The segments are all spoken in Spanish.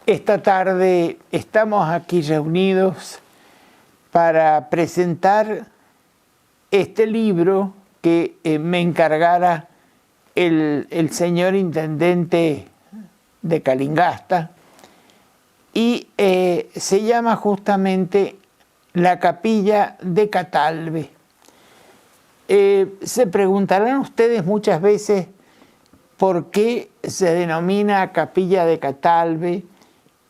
Esta tarde estamos aquí reunidos para presentar este libro que me encargara el señor intendente de Calingasta y se llama justamente La Capilla de Catalbe. Se preguntarán ustedes muchas veces por qué se denomina Capilla de Catalbe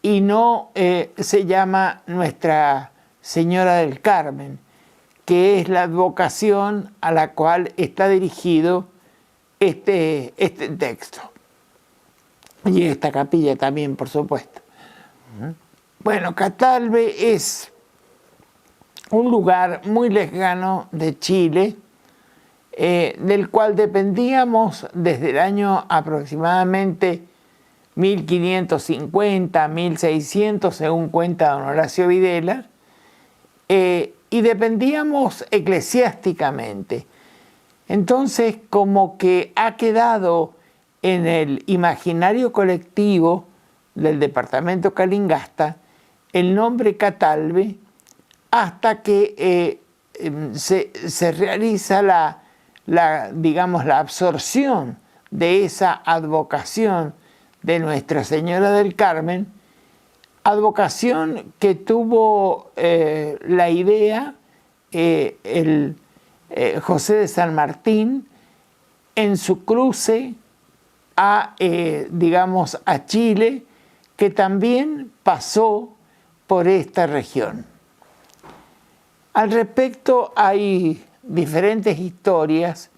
y no se llama Nuestra Señora del Carmen, que es la advocación a la cual está dirigido este texto. Y esta capilla también, por supuesto. Bueno, Catalbe es un lugar muy lejano de Chile, del cual dependíamos desde el año aproximadamente 1550, 1600, según cuenta don Horacio Videla, y dependíamos eclesiásticamente. Entonces, como que ha quedado en el imaginario colectivo del departamento Calingasta el nombre Catalbe hasta que se realiza digamos, la absorción de esa advocación de Nuestra Señora del Carmen, advocación que tuvo la idea José de San Martín en su cruce digamos, a Chile, que también pasó por esta región. Al respecto hay diferentes historias,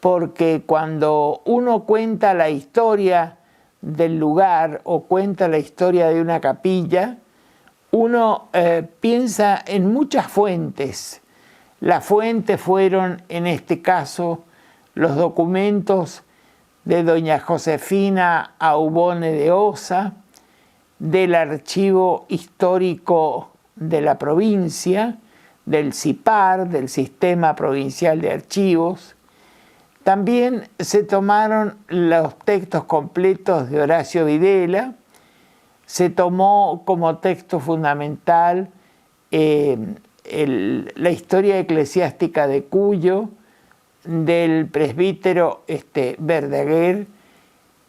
porque cuando uno cuenta la historia del lugar o cuenta la historia de una capilla, uno piensa en muchas fuentes. Las fuentes fueron, en este caso, los documentos de doña Josefina Aubone de Osa, del archivo histórico de la provincia, del SIPAR, del Sistema Provincial de Archivos. También se tomaron los textos completos de Horacio Videla, se tomó como texto fundamental la historia eclesiástica de Cuyo, del presbítero Verdaguer,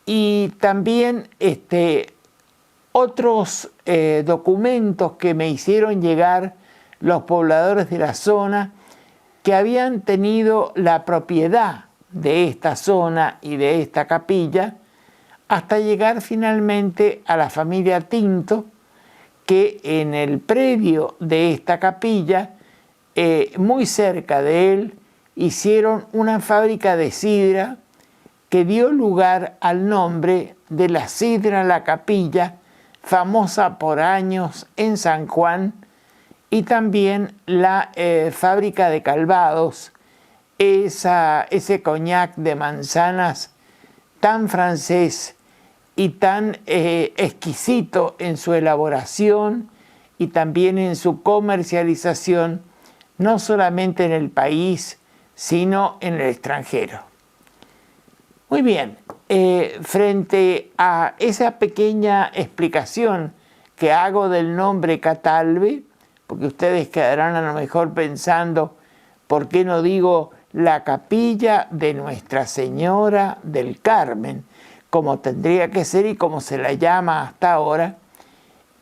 y también otros documentos que me hicieron llegar los pobladores de la zona que habían tenido la propiedad de esta zona y de esta capilla, hasta llegar finalmente a la familia Tinto, que en el predio de esta capilla, muy cerca de él, hicieron una fábrica de sidra que dio lugar al nombre de la sidra La Capilla, famosa por años en San Juan, y también la fábrica de Calvados, ese coñac de manzanas tan francés y tan exquisito en su elaboración y también en su comercialización, no solamente en el país, sino en el extranjero. Muy bien, frente a esa pequeña explicación que hago del nombre Catalbe, porque ustedes quedarán a lo mejor pensando, ¿por qué no digo la capilla de Nuestra Señora del Carmen, como tendría que ser y como se la llama hasta ahora?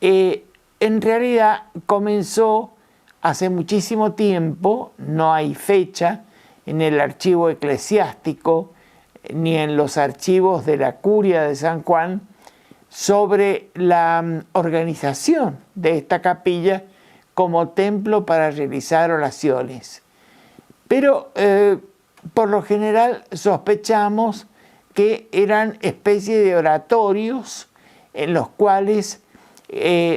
En realidad comenzó hace muchísimo tiempo, no hay fecha en el archivo eclesiástico ni en los archivos de la Curia de San Juan sobre la organización de esta capilla como templo para realizar oraciones. Pero por lo general sospechamos que eran especies de oratorios en los cuales,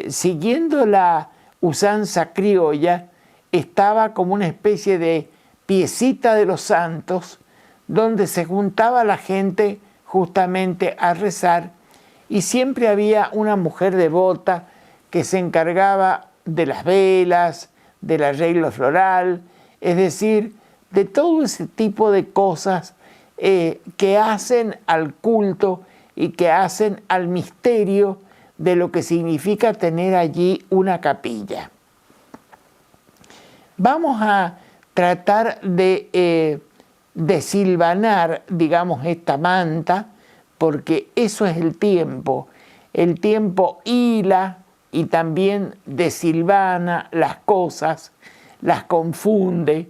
siguiendo la usanza criolla, estaba como una especie de piecita de los santos, donde se juntaba la gente justamente a rezar, y siempre había una mujer devota que se encargaba de las velas, del arreglo floral, es decir, de todo ese tipo de cosas que hacen al culto y que hacen al misterio de lo que significa tener allí una capilla. Vamos a tratar de desilvanar, digamos, esta manta, porque eso es el tiempo. El tiempo hila y también desilvana las cosas, las confunde,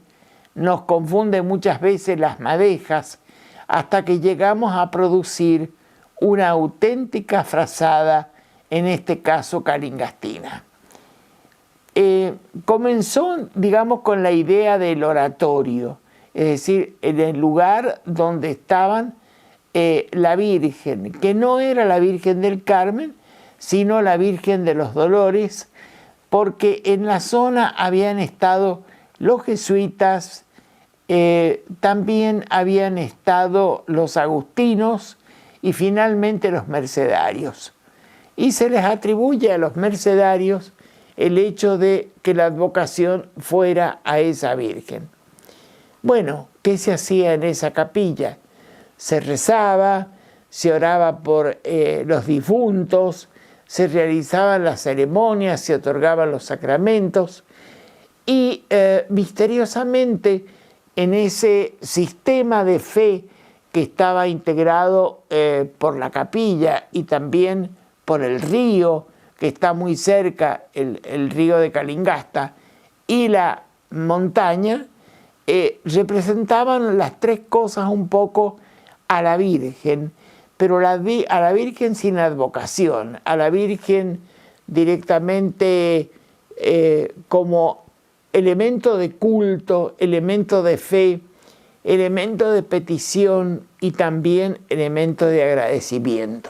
nos confunde muchas veces las madejas, hasta que llegamos a producir una auténtica frazada, en este caso calingastina. Comenzó, digamos, con la idea del oratorio, es decir, en el lugar donde estaban la Virgen, que no era la Virgen del Carmen, sino la Virgen de los Dolores, porque en la zona habían estado los jesuitas, también habían estado los agustinos y finalmente los mercedarios. Y se les atribuye a los mercedarios el hecho de que la advocación fuera a esa Virgen. Bueno, ¿qué se hacía en esa capilla? Se rezaba, se oraba por los difuntos, se realizaban las ceremonias, se otorgaban los sacramentos y misteriosamente en ese sistema de fe que estaba integrado por la capilla y también por el río, que está muy cerca, el río de Calingasta, y la montaña, representaban las tres cosas un poco a la Virgen, pero a la Virgen sin advocación, a la Virgen directamente como elemento de culto, elemento de fe, elemento de petición y también elemento de agradecimiento.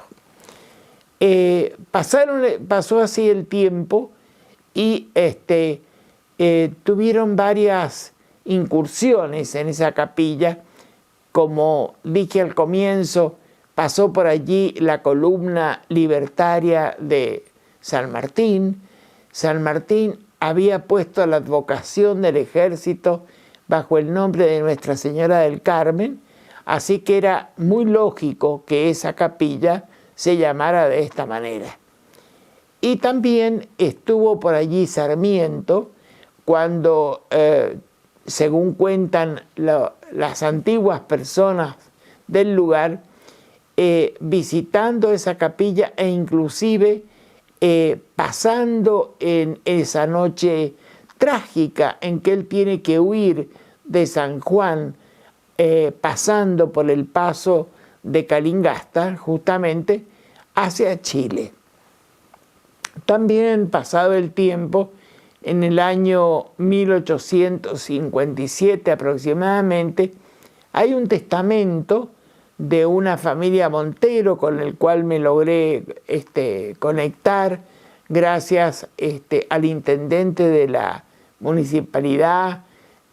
Pasó así el tiempo y tuvieron varias incursiones en esa capilla. Como dije al comienzo, pasó por allí la columna libertaria de San Martín. San Martín había puesto la advocación del ejército bajo el nombre de Nuestra Señora del Carmen, así que era muy lógico que esa capilla se llamara de esta manera. Y también estuvo por allí Sarmiento cuando, según cuentan las antiguas personas del lugar, visitando esa capilla e inclusive pasando en esa noche trágica en que él tiene que huir de San Juan, pasando por el paso de Calingasta, justamente hacia Chile. También, pasado el tiempo, en el año 1857 aproximadamente, hay un testamento de una familia Montero con el cual me logré conectar gracias al intendente de la municipalidad,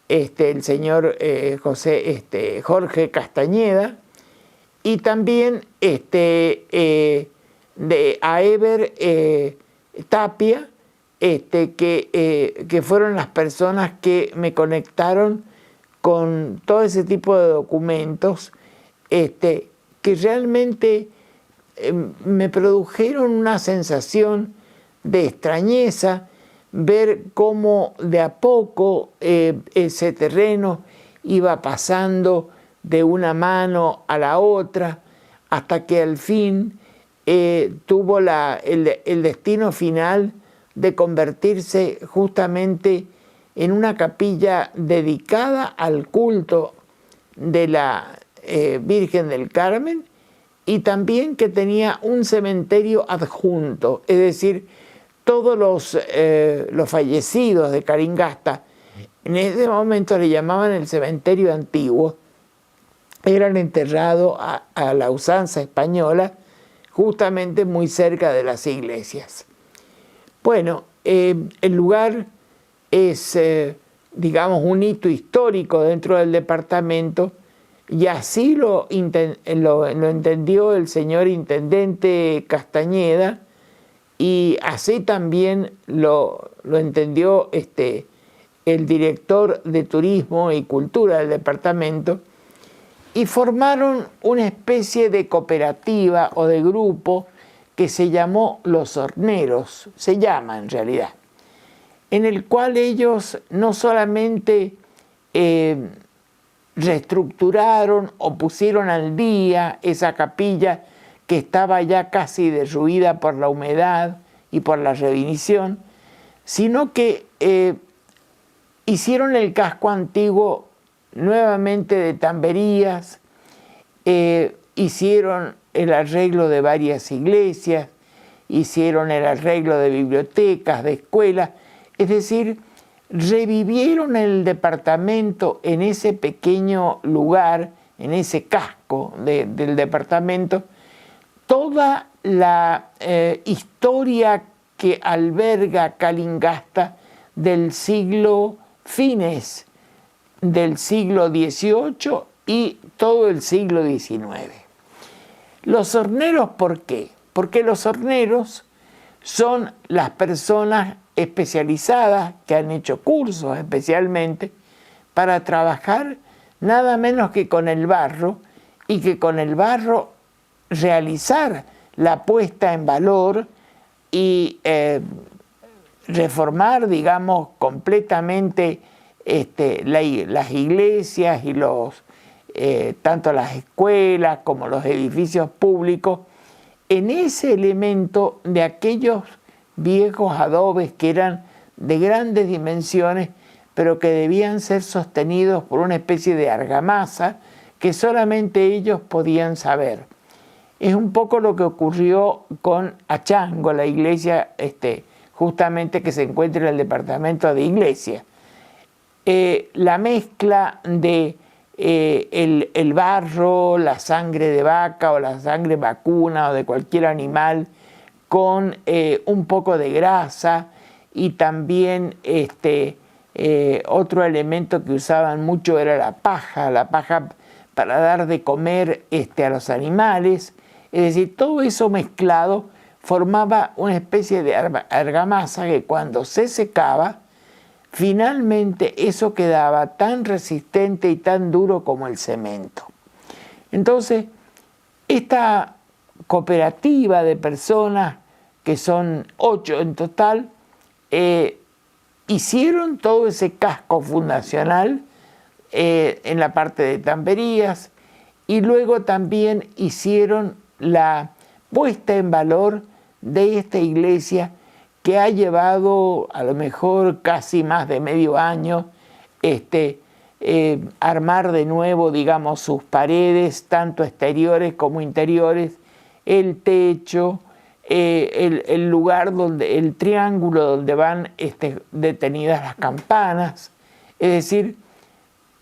el señor Jorge Castañeda, y también de Aeber Tapia, que fueron las personas que me conectaron con todo ese tipo de documentos que realmente me produjeron una sensación de extrañeza, ver cómo de a poco ese terreno iba pasando de una mano a la otra, hasta que al fin tuvo el destino final de convertirse justamente en una capilla dedicada al culto de la Virgen del Carmen, y también que tenía un cementerio adjunto, es decir, todos los fallecidos de Calingasta, en ese momento le llamaban el cementerio antiguo, eran enterrados a la usanza española, justamente muy cerca de las iglesias. Bueno, el lugar es, digamos, un hito histórico dentro del departamento, y así lo entendió el señor intendente Castañeda, y así también lo entendió el director de Turismo y Cultura del departamento, y formaron una especie de cooperativa o de grupo que se llamó Los Horneros, se llama en realidad, en el cual ellos no solamente reestructuraron o pusieron al día esa capilla que estaba ya casi derruida por la humedad y por la revinición, sino que hicieron el casco antiguo nuevamente de tamberías, hicieron el arreglo de varias iglesias, hicieron el arreglo de bibliotecas, de escuelas, es decir, revivieron el departamento en ese pequeño lugar, en ese casco del departamento, toda la historia que alberga Calingasta del fines del siglo XVIII y todo el siglo XIX. Los horneros, ¿por qué? Porque los horneros son las personas especializadas que han hecho cursos especialmente para trabajar nada menos que con el barro y que con el barro realizar la puesta en valor y reformar, digamos, completamente las iglesias y tanto las escuelas como los edificios públicos en ese elemento de aquellos viejos adobes que eran de grandes dimensiones, pero que debían ser sostenidos por una especie de argamasa que solamente ellos podían saber. Es un poco lo que ocurrió con Achango, la iglesia justamente que se encuentra en el departamento de Iglesia. La mezcla de el barro, la sangre de vaca o la sangre vacuna o de cualquier animal con un poco de grasa y también otro elemento que usaban mucho era la paja para dar de comer a los animales. Es decir, todo eso mezclado formaba una especie de argamasa que cuando se secaba, finalmente eso quedaba tan resistente y tan duro como el cemento. Entonces, esta cooperativa de personas, que son 8 en total, hicieron todo ese casco fundacional en la parte de tamberías y luego también hicieron la puesta en valor de esta iglesia que ha llevado a lo mejor casi más de medio año armar de nuevo, digamos, sus paredes, tanto exteriores como interiores, el techo, el lugar donde, el triángulo donde van detenidas las campanas, es decir,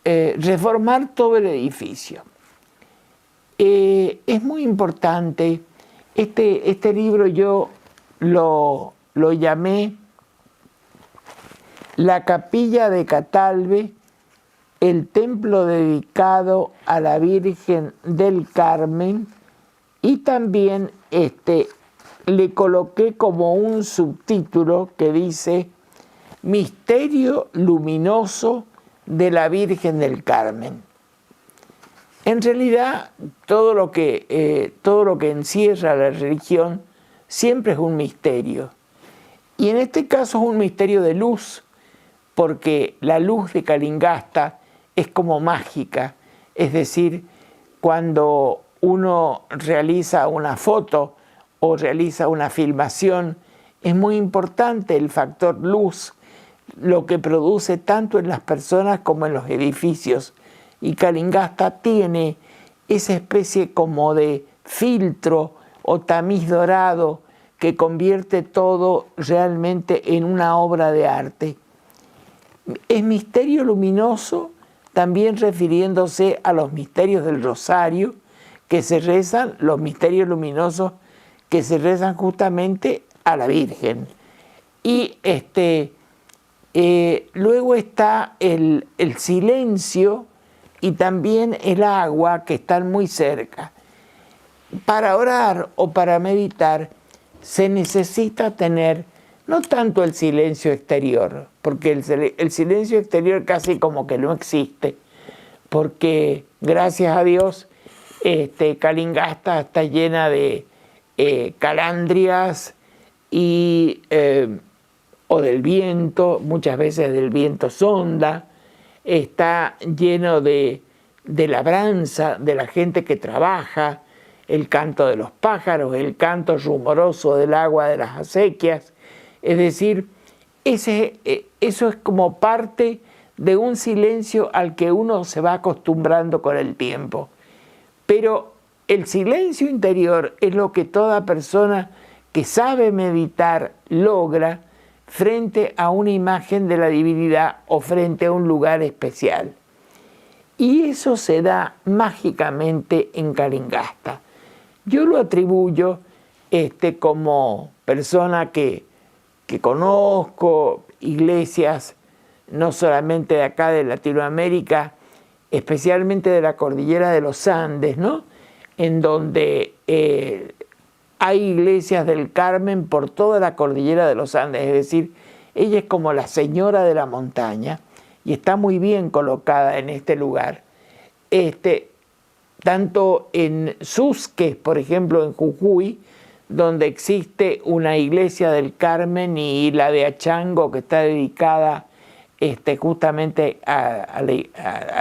reformar todo el edificio. Es muy importante, este libro yo lo llamé La Capilla de Catalbe, el templo dedicado a la Virgen del Carmen, y también le coloqué como un subtítulo que dice Misterio luminoso de la Virgen del Carmen. En realidad, todo lo que encierra la religión siempre es un misterio. Y en este caso es un misterio de luz, porque la luz de Calingasta es como mágica. Es decir, cuando uno realiza una foto o realiza una filmación, es muy importante el factor luz, lo que produce tanto en las personas como en los edificios. Y Calingasta tiene esa especie como de filtro o tamiz dorado que convierte todo realmente en una obra de arte. Es misterio luminoso, también refiriéndose a los misterios del Rosario, que se rezan, los misterios luminosos que se rezan justamente a la Virgen. Y luego está el silencio y también el agua, que están muy cerca. Para orar o para meditar se necesita tener no tanto el silencio exterior, porque el silencio exterior casi como que no existe, porque gracias a Dios Calingasta está llena de calandrias y, o del viento, muchas veces del viento sonda, está lleno de labranza de la gente que trabaja, el canto de los pájaros, el canto rumoroso del agua de las acequias. Es decir, eso es como parte de un silencio al que uno se va acostumbrando con el tiempo. Pero el silencio interior es lo que toda persona que sabe meditar logra frente a una imagen de la divinidad o frente a un lugar especial. Y eso se da mágicamente en Calingasta. Yo lo atribuyo como persona que conozco iglesias, no solamente de acá de Latinoamérica, especialmente de la cordillera de los Andes, ¿no? En donde hay iglesias del Carmen por toda la cordillera de los Andes, es decir, ella es como la señora de la montaña y está muy bien colocada en este lugar. Tanto en Susques, por ejemplo, en Jujuy, donde existe una iglesia del Carmen, y la de Achango, que está dedicada justamente a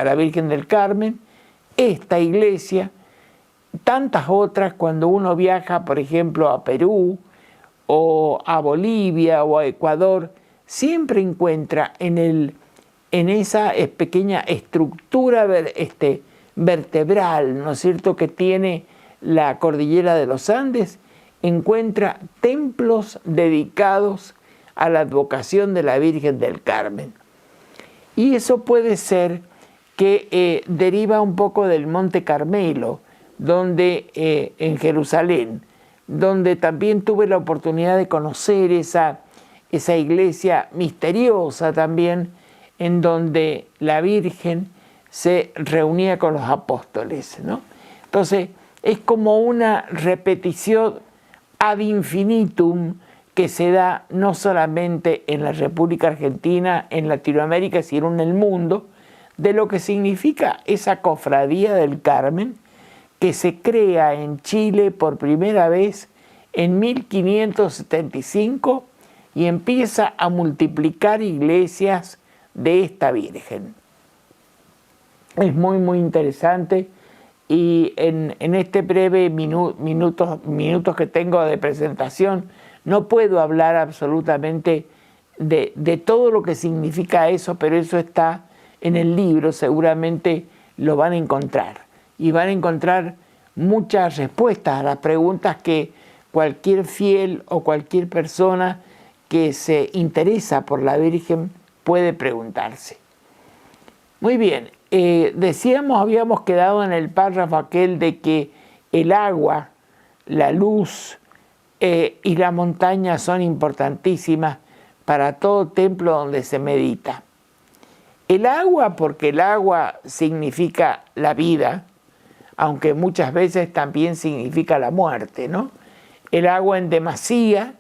la Virgen del Carmen. Esta iglesia, tantas otras, cuando uno viaja, por ejemplo, a Perú, o a Bolivia, o a Ecuador, siempre encuentra en esa pequeña estructura vertebral, ¿no es cierto?, que tiene la cordillera de los Andes, encuentra templos dedicados a la advocación de la Virgen del Carmen. Y eso puede ser que deriva un poco del Monte Carmelo, donde en Jerusalén, donde también tuve la oportunidad de conocer esa iglesia misteriosa también, en donde la Virgen se reunía con los apóstoles, ¿no? Entonces, es como una repetición ad infinitum que se da no solamente en la República Argentina, en Latinoamérica, sino en el mundo, de lo que significa esa cofradía del Carmen, que se crea en Chile por primera vez en 1575 y empieza a multiplicar iglesias de esta Virgen. Es muy, muy interesante, y en este breve minutos que tengo de presentación no puedo hablar absolutamente de todo lo que significa eso, pero eso está en el libro, seguramente lo van a encontrar. Y van a encontrar muchas respuestas a las preguntas que cualquier fiel o cualquier persona que se interesa por la Virgen puede preguntarse. Muy bien, habíamos quedado en el párrafo aquel de que el agua, la luz y la montaña son importantísimas para todo templo donde se medita. El agua, porque el agua significa la vida, aunque muchas veces también significa la muerte, ¿no? El agua en demasía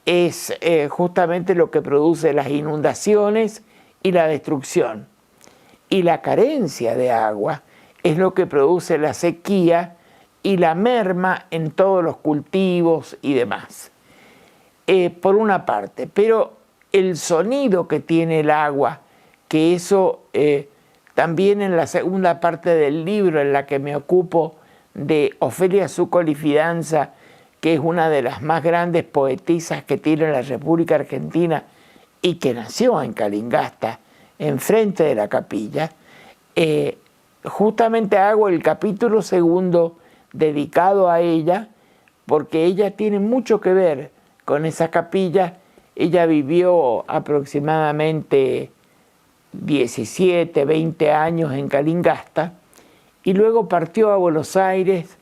es justamente lo que produce las inundaciones y la destrucción. Y la carencia de agua es lo que produce la sequía y la merma en todos los cultivos y demás. Por una parte, pero el sonido que tiene el agua, que eso también en la segunda parte del libro, en la que me ocupo de Ofelia Zúcoli Fidanza, que es una de las más grandes poetisas que tiene la República Argentina y que nació en Calingasta, enfrente de la capilla, justamente hago el capítulo segundo dedicado a ella, porque ella tiene mucho que ver con esa capilla. Ella vivió aproximadamente 17, 20 años en Calingasta y luego partió a Buenos Aires,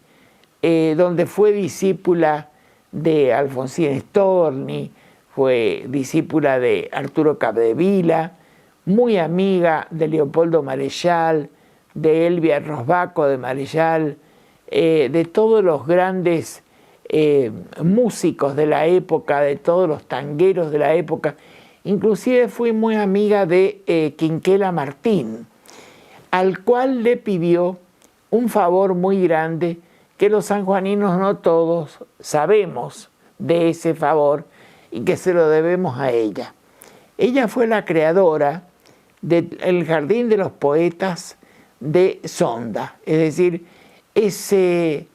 donde fue discípula de Alfonsín Storni, fue discípula de Arturo Capdevila, muy amiga de Leopoldo Marechal, de Elvia Rosbaco de Marechal, de todos los grandes músicos de la época, de todos los tangueros de la época. Inclusive fui muy amiga de Quinquela Martín, al cual le pidió un favor muy grande, que los sanjuaninos no todos sabemos de ese favor y que se lo debemos a ella. Ella fue la creadora del Jardín de los Poetas de Sonda, es decir, ese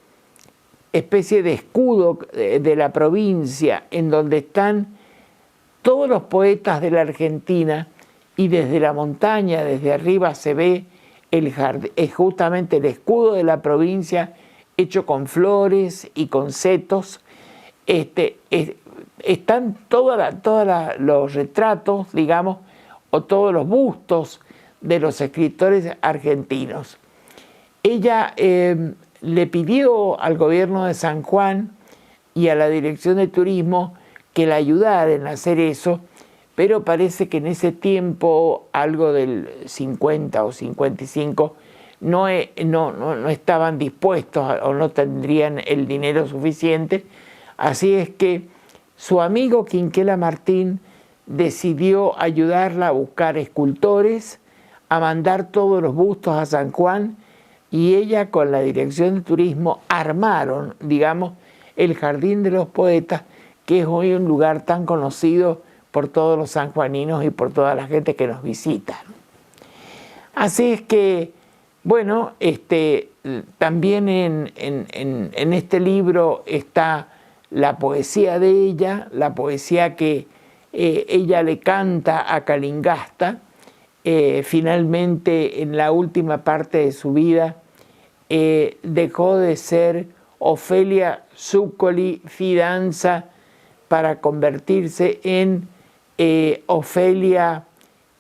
especie de escudo de la provincia en donde están todos los poetas de la Argentina, y desde la montaña, desde arriba se ve el jardín, es justamente el escudo de la provincia hecho con flores y con setos. Están todos los retratos, digamos, o todos los bustos de los escritores argentinos. Ella le pidió al gobierno de San Juan y a la Dirección de Turismo que la ayudara en hacer eso, pero parece que en ese tiempo, algo del 50 o 55, no estaban dispuestos o no tendrían el dinero suficiente. Así es que su amigo Quinquela Martín decidió ayudarla a buscar escultores, a mandar todos los bustos a San Juan, y ella con la Dirección de Turismo armaron, digamos, el Jardín de los Poetas, que es hoy un lugar tan conocido por todos los sanjuaninos y por toda la gente que nos visita. Así es que, bueno, también en este libro está la poesía de ella, la poesía que ella le canta a Calingasta. Finalmente, en la última parte de su vida, dejó de ser Ofelia Zuccoli Fidanza para convertirse en Ofelia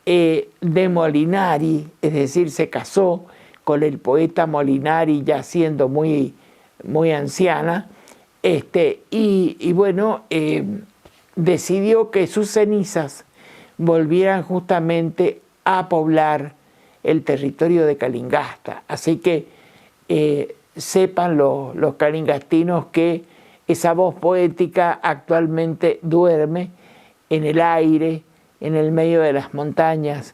de Molinari, es decir, se casó con el poeta Molinari ya siendo muy anciana, y bueno, decidió que sus cenizas volvieran justamente a poblar el territorio de Calingasta. Así que sepan los calingastinos que esa voz poética actualmente duerme en el aire, en el medio de las montañas,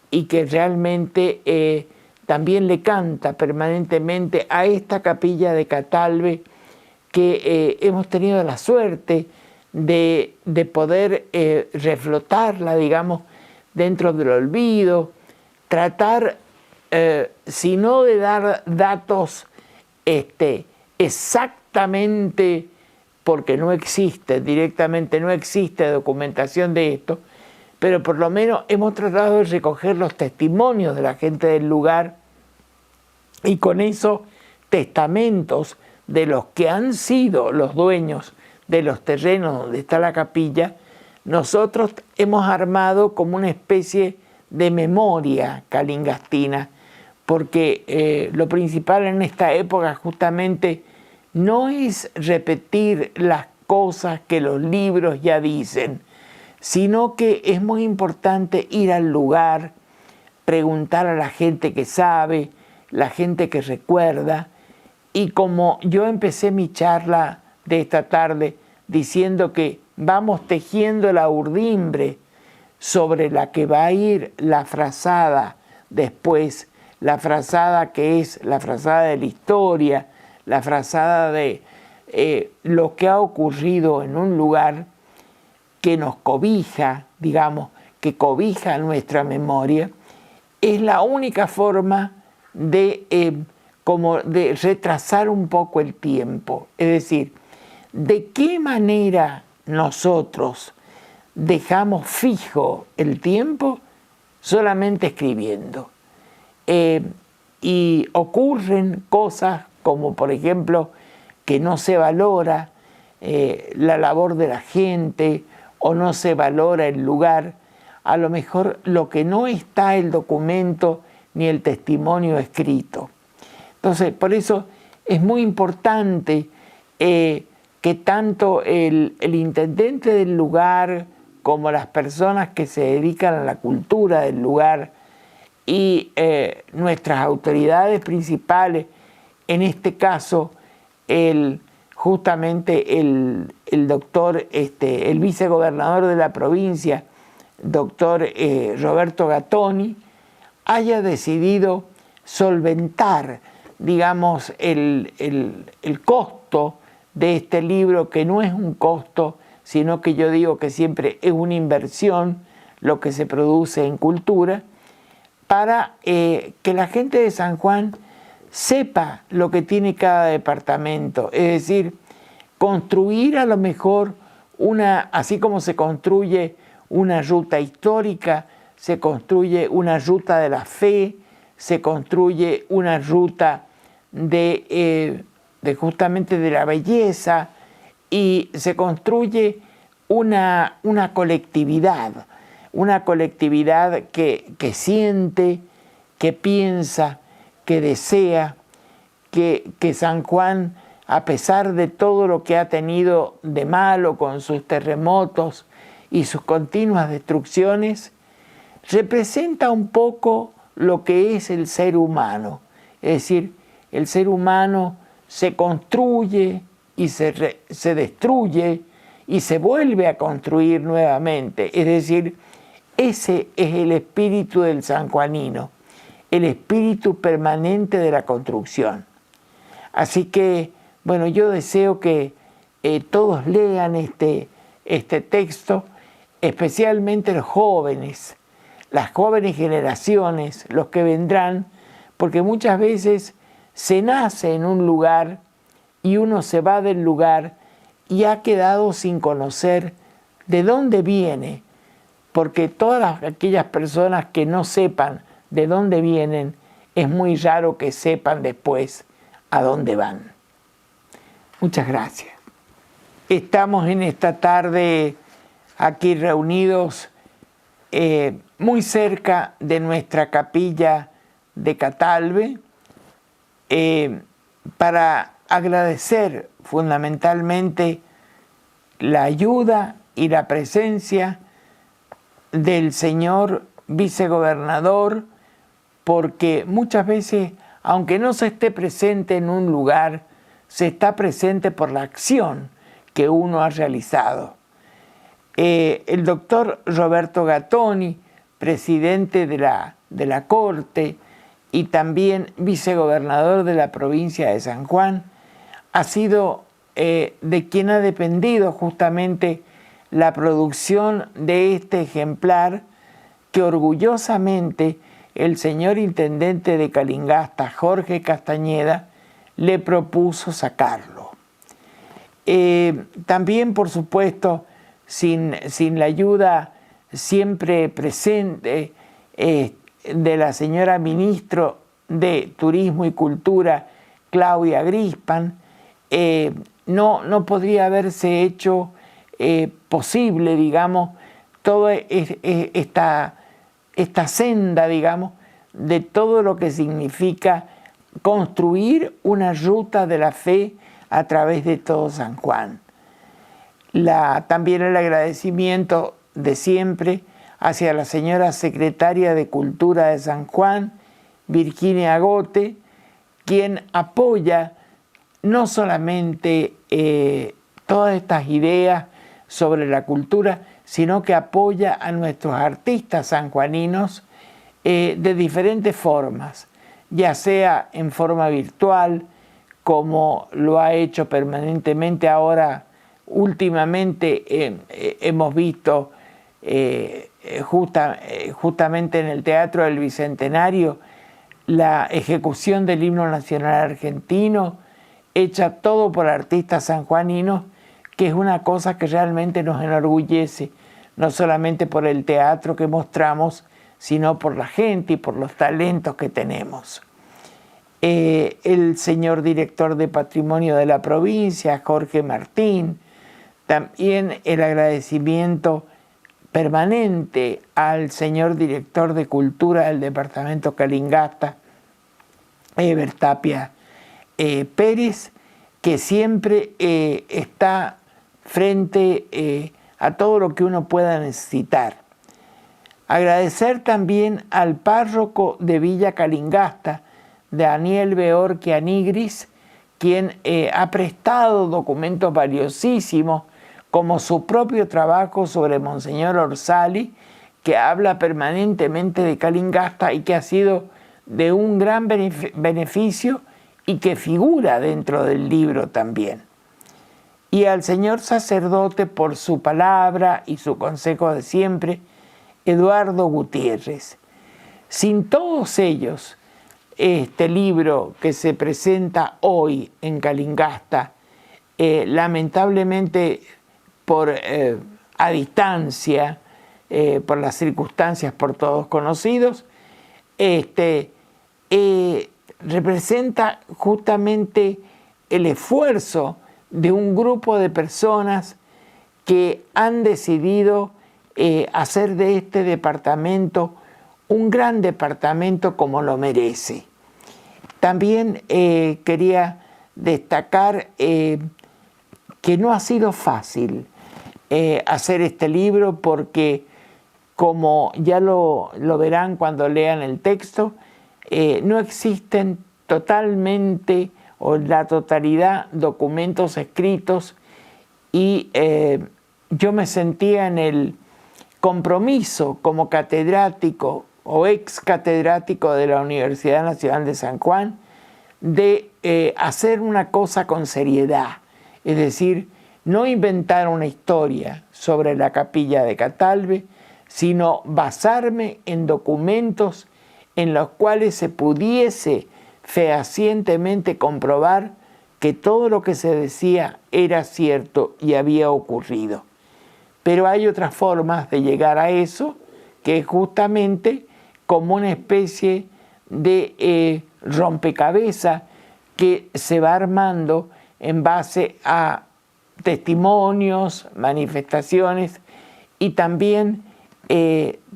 y que realmente también le canta permanentemente a esta capilla de Catalbe, que hemos tenido la suerte de poder reflotarla, digamos, dentro del olvido, tratar, si no de dar datos exactamente, porque no existe, directamente no existe documentación de esto, pero por lo menos hemos tratado de recoger los testimonios de la gente del lugar, y con esos testamentos de los que han sido los dueños de los terrenos donde está la capilla, nosotros hemos armado como una especie de memoria calingastina, porque lo principal en esta época justamente no es repetir las cosas que los libros ya dicen, sino que es muy importante ir al lugar, preguntar a la gente que sabe, la gente que recuerda. Y como yo empecé mi charla de esta tarde diciendo que vamos tejiendo la urdimbre sobre la que va a ir la frazada después, la frazada que es la frazada de la historia, la frazada de lo que ha ocurrido en un lugar que nos cobija, digamos, que cobija nuestra memoria, es la única forma de retrasar un poco el tiempo. Es decir, ¿de qué manera nosotros dejamos fijo el tiempo? Solamente escribiendo. Y ocurren cosas como, por ejemplo, que no se valora la labor de la gente o no se valora el lugar. A lo mejor lo que no está el documento ni el testimonio escrito. Entonces, por eso es muy importante que tanto el intendente del lugar como las personas que se dedican a la cultura del lugar y nuestras autoridades principales, en este caso justamente el doctor, el vicegobernador de la provincia, doctor Roberto Gattoni, haya decidido solventar digamos, el costo de este libro, que no es un costo, sino que yo digo que siempre es una inversión lo que se produce en cultura, para que la gente de San Juan sepa lo que tiene cada departamento. Es decir, construir a lo mejor así como se construye una ruta histórica, se construye una ruta de la fe, se construye una ruta de justamente de la belleza, y se construye una colectividad que siente, que piensa, que desea, que San Juan, a pesar de todo lo que ha tenido de malo con sus terremotos y sus continuas destrucciones, representa un poco lo que es el ser humano. Es decir, el ser humano se construye y se destruye y se vuelve a construir nuevamente. Es decir, ese es el espíritu del sanjuanino, el espíritu permanente de la construcción. Así que, bueno, yo deseo que todos lean este texto, especialmente los jóvenes, las jóvenes generaciones, los que vendrán, porque muchas veces se nace en un lugar y uno se va del lugar y ha quedado sin conocer de dónde viene, porque todas aquellas personas que no sepan de dónde vienen, es muy raro que sepan después a dónde van. Muchas gracias. Estamos en esta tarde aquí reunidos muy cerca de nuestra capilla de Catalbe, para agradecer fundamentalmente la ayuda y la presencia del señor vicegobernador, porque muchas veces, aunque no se esté presente en un lugar, se está presente por la acción que uno ha realizado. El doctor Roberto Gattoni, presidente de la Corte y también vicegobernador de la provincia de San Juan, ha sido de quien ha dependido justamente la producción de este ejemplar, que orgullosamente el señor intendente de Calingasta, Jorge Castañeda, le propuso sacarlo. También, por supuesto, sin la ayuda siempre presente de la señora ministro de Turismo y Cultura, Claudia Grispan, no podría haberse hecho posible, digamos, toda esta senda, digamos, de todo lo que significa construir una ruta de la fe a través de todo San Juan. También el agradecimiento de siempre hacia la señora secretaria de Cultura de San Juan, Virginia Agote, quien apoya no solamente todas estas ideas sobre la cultura, sino que apoya a nuestros artistas sanjuaninos de diferentes formas, ya sea en forma virtual, como lo ha hecho permanentemente ahora. Últimamente hemos visto justamente en el Teatro del Bicentenario la ejecución del himno nacional argentino, hecha todo por artistas sanjuaninos, que es una cosa que realmente nos enorgullece, no solamente por el teatro que mostramos, sino por la gente y por los talentos que tenemos. El señor director de Patrimonio de la provincia, Jorge Martín, también el agradecimiento permanente al señor director de Cultura del departamento Calingasta, Eber Tapia Pérez, que siempre está frente a todo lo que uno pueda necesitar. Agradecer también al párroco de Villa Calingasta, Daniel Beorque Anigris, quien ha prestado documentos valiosísimos, como su propio trabajo sobre Monseñor Orsali, que habla permanentemente de Calingasta y que ha sido de un gran beneficio y que figura dentro del libro también. Y al señor sacerdote por su palabra y su consejo de siempre, Eduardo Gutiérrez. Sin todos ellos, este libro que se presenta hoy en Calingasta, lamentablemente a distancia, por las circunstancias por todos conocidos, representa justamente el esfuerzo de un grupo de personas que han decidido hacer de este departamento un gran departamento como lo merece. También quería destacar que no ha sido fácil hacer este libro porque, como ya lo verán cuando lean el texto, no existen totalmente o la totalidad documentos escritos y yo me sentía en el compromiso como catedrático o ex catedrático de la Universidad Nacional de San Juan de hacer una cosa con seriedad, es decir, no inventar una historia sobre la capilla de Catalbe, sino basarme en documentos en los cuales se pudiese fehacientemente comprobar que todo lo que se decía era cierto y había ocurrido. Pero hay otras formas de llegar a eso, que es justamente como una especie de rompecabezas que se va armando en base a testimonios, manifestaciones y también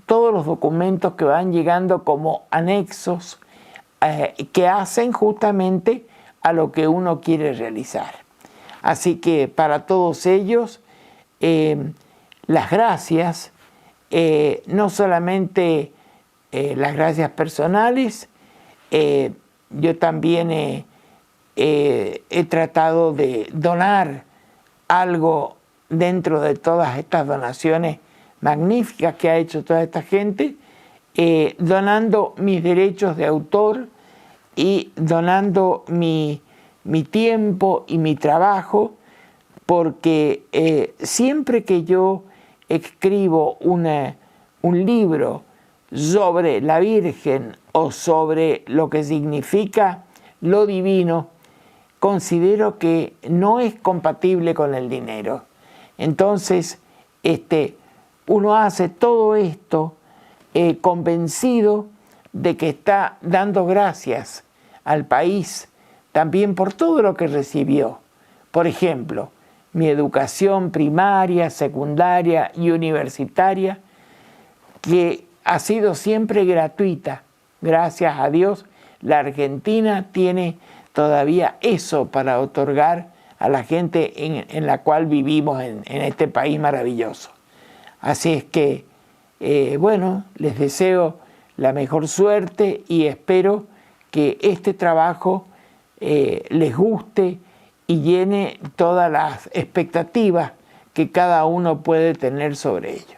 todos los documentos que van llegando como anexos que hacen justamente a lo que uno quiere realizar. Así que para todos ellos, las gracias, no solamente las gracias personales, yo también he tratado de donar algo dentro de todas estas donaciones magníficas que ha hecho toda esta gente, donando mis derechos de autor y donando mi tiempo y mi trabajo, porque siempre que yo escribo un libro sobre la Virgen o sobre lo que significa lo divino, considero que no es compatible con el dinero. Entonces, uno hace todo esto convencido de que está dando gracias al país también por todo lo que recibió. Por ejemplo, mi educación primaria, secundaria y universitaria, que ha sido siempre gratuita. Gracias a Dios, la Argentina tiene todavía eso para otorgar a la gente en la cual vivimos en este país maravilloso. Así es que, bueno, les deseo la mejor suerte y espero que este trabajo les guste y llene todas las expectativas que cada uno puede tener sobre ello.